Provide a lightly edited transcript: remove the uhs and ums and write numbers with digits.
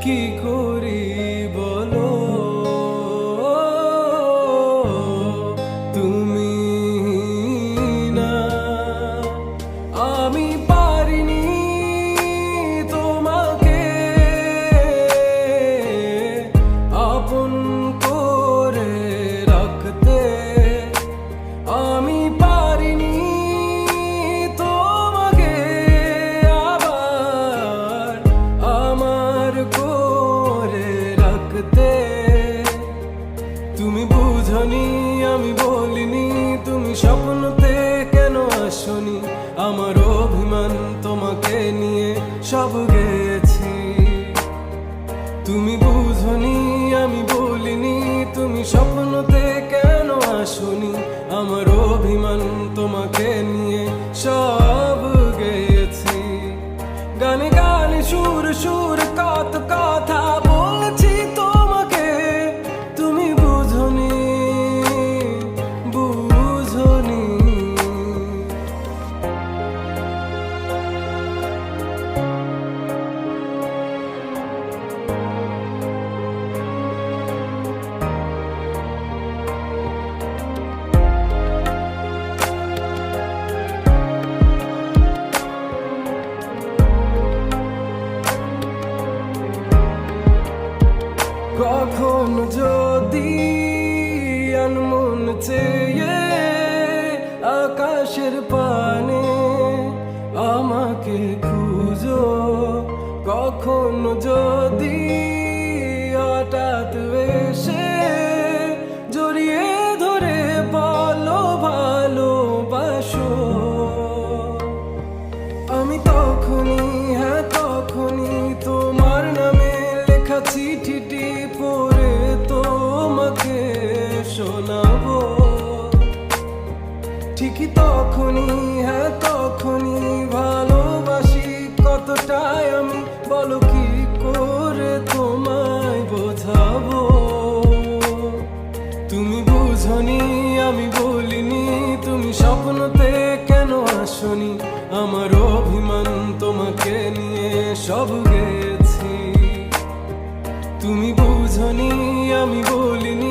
কি করি বলো, তুমি না আমি পারিনি তোমাকে আপন করে রাখতে, আমি পারিনি তোমাকে আবার আমার করে রাখতে। তুমি বুঝনি আমি বলিনি, তুমি স্বপ্নতে কেন আসনি, আমার অভিমান তোমাকে নিয়ে সব গেছি। তুমি বুঝনি আমি বলিনি, তুমি স্বপ্নতে কেন আসনি, আমার অভিমান তোমাকে নিয়ে সব গেছি। গানে গানে সুর সুর কত কথা বলছি তোমাকে, তুমি বুঝনি বুঝনি। কখন যদি আনমন চেয়ে আকাশের পানে আমাকে খুঁজো, কখন যদি হঠাৎ এসে জড়িয়ে ধরে বলো ভালোবাসো, আমি তখনই হ্যাঁ তখনই তোমার নামে লেখা চিঠিটি পড়ে তোমাকে শোনাবো। ঠিকই তখনই হ্যাঁ তখনই ভালোবাসি কতটাই আমি, বলো কি করে তোমায় বোঝাবো। তুমি বুঝনি আমি বলিনি, তুমি স্বপ্নতে কেন আসনি, আমার অভিমান তোমাকে নিয়ে সব গেছি। তুমি বুঝনি আমি বলিনি,